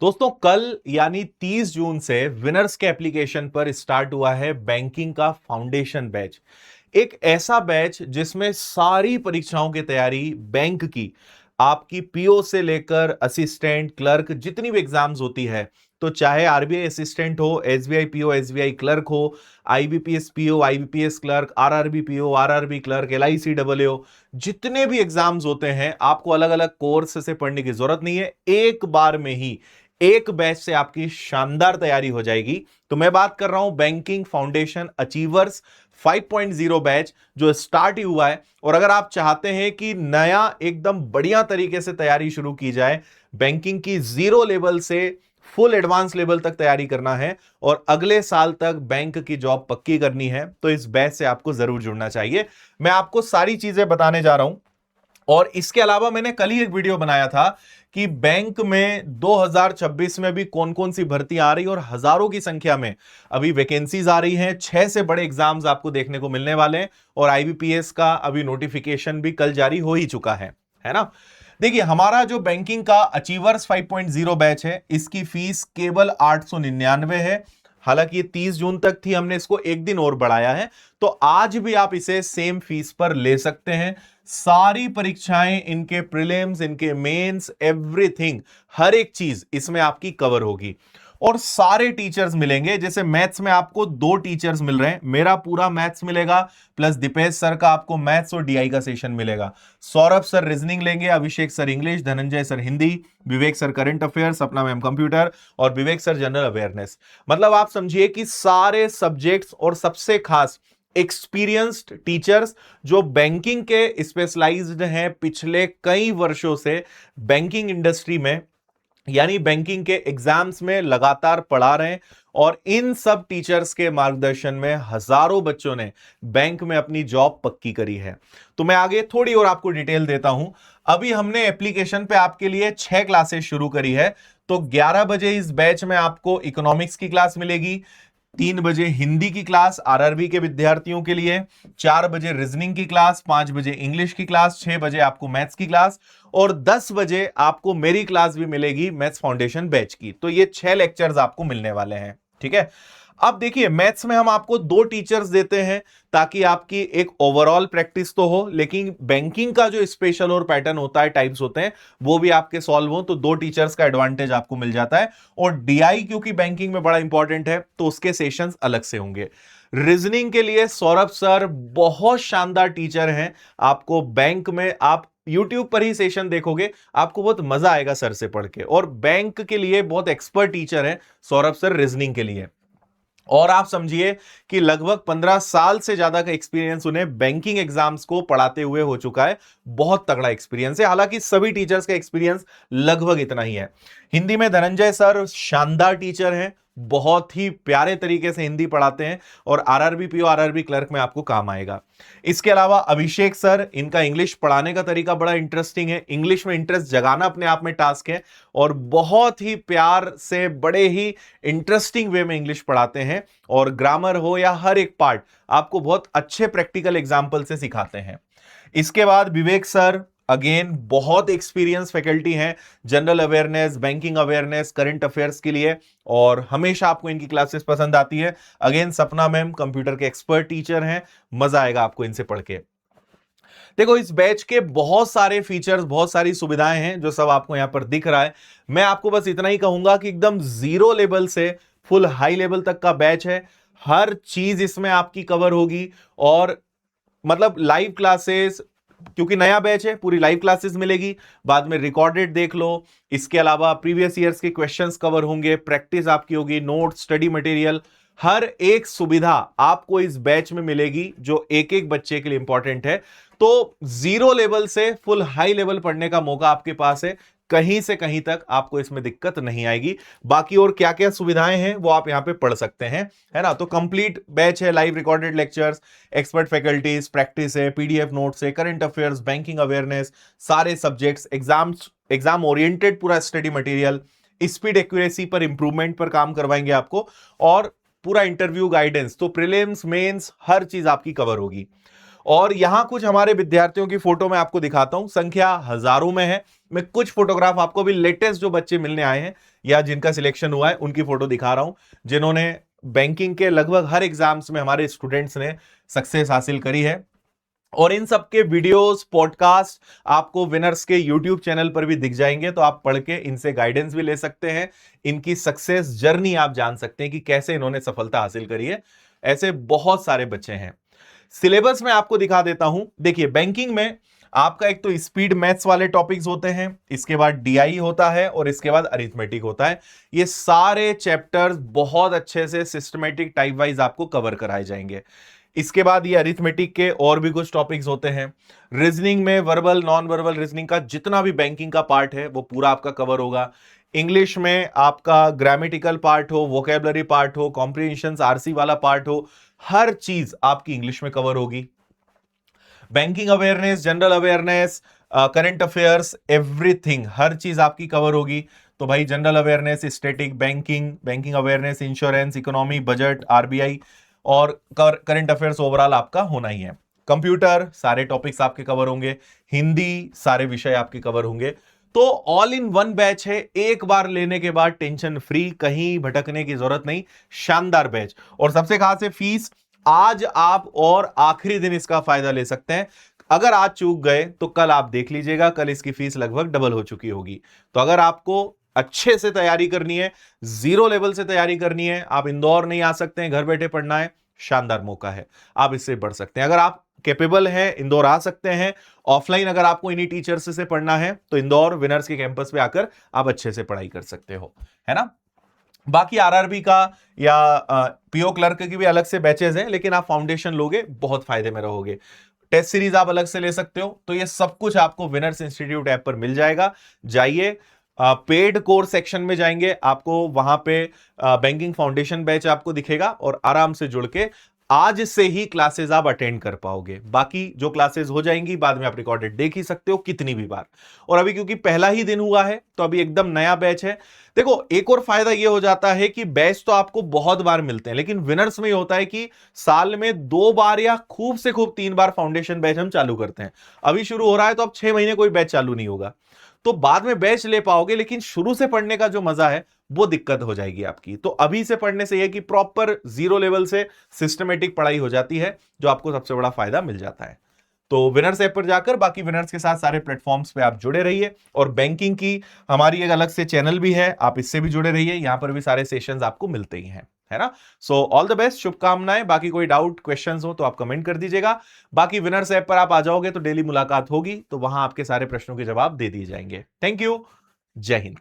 दोस्तों कल यानी 30 जून से विनर्स के एप्लीकेशन पर स्टार्ट हुआ है बैंकिंग का फाउंडेशन बैच। एक ऐसा बैच जिसमें सारी परीक्षाओं की तैयारी बैंक की, आपकी पीओ से लेकर असिस्टेंट क्लर्क जितनी भी एग्जाम्स होती है, तो चाहे आरबीआई असिस्टेंट हो, एसबीआई पीओ, एसबीआई क्लर्क हो, IBPS PO, IBPS clerk, RRB PO, RRB clerk, LIC W, जितने भी एग्जाम्स होते हैं आपको अलग अलग कोर्स से पढ़ने की जरूरत नहीं है। एक बार में ही एक बैच से आपकी शानदार तैयारी हो जाएगी। तो मैं बात कर रहा हूं बैंकिंग फाउंडेशन अचीवर्स 5.0 बैच जो स्टार्ट ही हुआ है। और अगर आप चाहते हैं कि नया एकदम बढ़िया तरीके से तैयारी शुरू की जाए, बैंकिंग की जीरो लेवल से फुल एडवांस लेवल तक तैयारी करना है और अगले साल तक बैंक की जॉब पक्की करनी है, तो इस बैच से आपको जरूर जुड़ना चाहिए। मैं आपको सारी चीजें बताने जा रहा हूं। और इसके अलावा मैंने कल ही एक वीडियो बनाया था कि बैंक में 2026 में भी कौन कौन सी भर्ती आ रही और हजारों की संख्या में अभी वैकेंसीज आ रही हैं। 6 से बड़े एग्जाम्स आपको देखने को मिलने वाले हैं और आईबीपीएस का अभी नोटिफिकेशन भी कल जारी हो ही चुका है ना। देखिए, हमारा जो बैंकिंग का अचीवर्स 5.0 बैच है, इसकी फीस केवल 899 है। हालांकि ये 30 जून तक थी, हमने इसको एक दिन और बढ़ाया है, तो आज भी आप इसे सेम फीस पर ले सकते हैं। सारी परीक्षाएं, इनके प्रीलिम्स, इनके मेंस, एवरीथिंग, हर एक चीज इसमें आपकी कवर होगी और सारे टीचर्स मिलेंगे। जैसे मैथ्स में आपको 2 टीचर्स मिल रहे हैं, मेरा पूरा मैथ्स मिलेगा, प्लस दीपेश सर का आपको मैथ्स और डीआई का सेशन मिलेगा। सौरभ सर रीजनिंग लेंगे, Abhishek sir English, Dhananjay sir Hindi, Vivek sir current affairs, Sapna ma'am computer और विवेक सर जनरल अवेयरनेस। मतलब आप समझिए कि सारे सब्जेक्ट्स और सबसे खास एक्सपीरियंस्ड टीचर्स जो बैंकिंग के स्पेशलाइज्ड हैं, पिछले कई वर्षों से बैंकिंग इंडस्ट्री में यानी बैंकिंग के एग्जाम्स में लगातार पढ़ा रहे हैं। और इन सब टीचर्स के मार्गदर्शन में हजारों बच्चों ने बैंक में अपनी जॉब पक्की करी है। तो मैं आगे थोड़ी और आपको डिटेल देता हूं। अभी हमने एप्लीकेशन पे आपके लिए 6 क्लासेस शुरू करी है। तो 11 बजे इस बैच में आपको इकोनॉमिक्स की क्लास मिलेगी, 3 बजे हिंदी की क्लास आरआरबी के विद्यार्थियों के लिए, 4 बजे रीजनिंग की क्लास, 5 बजे इंग्लिश की क्लास, 6 बजे आपको मैथ्स की क्लास और 10 बजे आपको मेरी क्लास भी मिलेगी मैथ्स फाउंडेशन बैच की। तो ये 6 लेक्चर्स आपको मिलने वाले हैं। ठीक है। अब देखिए, मैथ्स में हम आपको 2 टीचर्स देते हैं ताकि आपकी एक ओवरऑल प्रैक्टिस तो हो, लेकिन बैंकिंग का जो स्पेशल और पैटर्न होता है, टाइप्स होते हैं, वो भी आपके सॉल्व हो, तो 2 टीचर्स का एडवांटेज आपको मिल जाता है। और डीआई क्योंकि बैंकिंग में बड़ा इंपॉर्टेंट है, तो उसके सेशंस अलग से होंगे। रीजनिंग के लिए सौरभ सर बहुत शानदार टीचर हैं। आपको बैंक में आप YouTube पर ही सेशन देखोगे, आपको बहुत मजा आएगा सर से पढ़ के। और बैंक के लिए बहुत एक्सपर्ट टीचर हैं सौरभ सर रीजनिंग के लिए। और आप समझिए कि लगभग 15 साल से ज्यादा का एक्सपीरियंस उन्हें बैंकिंग एग्जाम्स को पढ़ाते हुए हो चुका है। बहुत तगड़ा एक्सपीरियंस है। हालांकि सभी टीचर्स का एक्सपीरियंस लगभग इतना ही है। हिंदी में धनंजय सर शानदार टीचर हैं, बहुत ही प्यारे तरीके से हिंदी पढ़ाते हैं और आरआरबी पीओ, आरआरबी क्लर्क में आपको काम आएगा। इसके अलावा अभिषेक सर, इनका इंग्लिश पढ़ाने का तरीका बड़ा इंटरेस्टिंग है। इंग्लिश में इंटरेस्ट जगाना अपने आप में टास्क है और बहुत ही प्यार से, बड़े ही इंटरेस्टिंग वे में इंग्लिश पढ़ाते हैं और ग्रामर हो या हर एक पार्ट आपको बहुत अच्छे प्रैक्टिकल एग्जाम्पल से सिखाते हैं। इसके बाद विवेक सर, अगेन बहुत एक्सपीरियंस फैकल्टी हैं general awareness, banking awareness, current affairs के लिए, और हमेशा आपको इनकी क्लासेस पसंद आती है। अगेन सपना मैम कंप्यूटर के एक्सपर्ट टीचर हैं, मजा आएगा आपको इनसे पढ़ के। देखो, इस बैच के बहुत सारे फीचर्स, बहुत सारी सुविधाएं हैं जो सब आपको यहां पर दिख रहा है। मैं आपको बस इतना ही कहूंगा कि एकदम जीरो लेवल से फुल हाई लेवल तक का बैच है। हर चीज इसमें आपकी कवर होगी और मतलब लाइव क्लासेस, क्योंकि नया बैच है, पूरी लाइव क्लासेस मिलेगी, बाद में रिकॉर्डेड देख लो। इसके अलावा प्रीवियस ईयर्स के क्वेश्चंस कवर होंगे, प्रैक्टिस आपकी होगी, नोट, स्टडी मटेरियल, हर एक सुविधा आपको इस बैच में मिलेगी जो एक एक बच्चे के लिए इंपॉर्टेंट है। तो जीरो लेवल से फुल हाई लेवल पढ़ने का मौका आपके पास है, कहीं से कहीं तक आपको इसमें दिक्कत नहीं आएगी। बाकी और क्या क्या सुविधाएं हैं वो आप यहां पे पढ़ सकते हैं, है ना। तो कंप्लीट बैच है, live recorded lectures, expert faculties, practice है, पीडीएफ नोट्स है, करंट अफेयर्स, बैंकिंग अवेयरनेस, सारे सब्जेक्ट्स, एग्जाम ओरिएंटेड पूरा स्टडी मटेरियल, स्पीड एक्यूरेसी पर इंप्रूवमेंट पर काम करवाएंगे आपको, और पूरा इंटरव्यू गाइडेंस। तो प्रीलिम्स, मेंस, हर चीज आपकी कवर होगी। और यहां कुछ हमारे विद्यार्थियों की फोटो मैं आपको दिखाता हूं, संख्या हजारों में है। मैं कुछ फोटोग्राफ आपको भी लेटेस्ट जो बच्चे मिलने आए हैं या जिनका सिलेक्शन हुआ है उनकी फोटो दिखा रहा हूं, जिन्होंने बैंकिंग के लगभग हर एग्जाम्स में हमारे स्टूडेंट्स ने सक्सेस हासिल करी है। और इन सब के वीडियोस पॉडकास्ट आपको विनर्स के यूट्यूब चैनल पर भी दिख जाएंगे, तो आप पढ़ के इनसे गाइडेंस भी ले सकते हैं, इनकी सक्सेस जर्नी आप जान सकते हैं कि कैसे इन्होंने सफलता हासिल करी है। ऐसे बहुत सारे बच्चे हैं। सिलेबस में आपको दिखा देता हूं। देखिए, बैंकिंग में आपका एक तो स्पीड मैथ्स वाले टॉपिक्स होते हैं, इसके बाद डीआई होता है और इसके बाद अरिथमेटिक होता है। ये सारे चैप्टर्स बहुत अच्छे से सिस्टमेटिक टाइप वाइज आपको कवर कराए जाएंगे। इसके बाद ये अरिथमेटिक के और भी कुछ टॉपिक्स होते हैं। रीजनिंग में वर्बल नॉन वर्बल रीजनिंग का जितना भी बैंकिंग का पार्ट है वो पूरा आपका कवर होगा। इंग्लिश में आपका ग्रामेटिकल पार्ट हो, वोकेबलरी पार्ट हो, कॉम्प्रिहेंशन आरसी वाला पार्ट हो, हर चीज आपकी इंग्लिश में कवर होगी। Banking awareness, general awareness, current affairs, everything, हर चीज आपकी कवर होगी। तो भाई general awareness, static, banking, banking awareness, insurance, economy, budget, RBI और करंट अफेयर्स ओवरऑल आपका होना ही है। कंप्यूटर, सारे टॉपिक्स आपके कवर होंगे। हिंदी, सारे विषय आपके कवर होंगे। तो ऑल इन वन बैच है, एक बार लेने के बाद टेंशन फ्री, कहीं भटकने की जरूरत नहीं। शानदार बैच। और सबसे खास है फीस, आज आप और आखिरी दिन इसका फायदा ले सकते हैं। अगर आज चूक गए तो कल आप देख लीजिएगा, कल इसकी फीस लगभग डबल हो चुकी होगी। तो अगर आपको अच्छे से तैयारी करनी है, जीरो लेवल से तैयारी करनी है, आप इंदौर नहीं आ सकते हैं, घर बैठे पढ़ना है, शानदार मौका है, आप इससे बढ़ सकते हैं। अगर आप कैपेबल हैं, इंदौर आ सकते हैं। ऑफलाइन अगर आपको इन्हीं टीचर्स से पढ़ना है तो इंदौर विनर्स के कैंपस पे आकर आप अच्छे से पढ़ाई कर सकते हो, है ना। बाकी आरआरबी का या पीओ क्लर्क की भी अलग से बैचेस हैं, लेकिन आप फाउंडेशन लोगे बहुत फायदे में रहोगे। टेस्ट सीरीज आप अलग से ले सकते हो। तो ये सब कुछ आपको विनर्स इंस्टीट्यूट ऐप पर मिल जाएगा। जाइए, पेड कोर्स सेक्शन में जाएंगे, आपको वहां पे बैंकिंग फाउंडेशन बैच आपको दिखेगा और आराम से जुड़ के आज से ही क्लासेस आप अटेंड कर पाओगे। बाकी जो क्लासेस हो जाएंगी बाद में आप रिकॉर्डेड देख ही सकते हो कितनी भी बार। और अभी क्योंकि पहला ही दिन हुआ है तो अभी एकदम नया बैच है। देखो, एक और फायदा यह हो जाता है कि बैच तो आपको बहुत बार मिलते हैं, लेकिन विनर्स में यह होता है कि साल में 2 बार या खूब से खूब 3 बार फाउंडेशन बैच हम चालू करते हैं। अभी शुरू हो रहा है तो अब 6 महीने कोई बैच चालू नहीं होगा, तो बाद में बैच ले पाओगे, लेकिन शुरू से पढ़ने का जो मजा है वो दिक्कत हो जाएगी आपकी। तो अभी से पढ़ने से यह कि प्रॉपर जीरो लेवल से सिस्टमेटिक पढ़ाई हो जाती है, जो आपको सबसे बड़ा फायदा मिल जाता है। तो विनर्स ऐप पर जाकर बाकी विनर्स के साथ सारे प्लेटफॉर्म्स पे आप जुड़े रहिए। और बैंकिंग की हमारी एक अलग से चैनल भी है, आप इससे भी जुड़े रहिए, यहां पर भी सारे सेशंस आपको मिलते ही हैं, है ना। सो ऑल द बेस्ट, शुभकामनाएं। बाकी कोई डाउट क्वेश्चंस हो तो आप कमेंट कर दीजिएगा। बाकी विनर्स ऐप पर आप आ जाओगे तो डेली मुलाकात होगी, तो वहां आपके सारे प्रश्नों के जवाब दे दिए जाएंगे। थैंक यू, जय हिंद।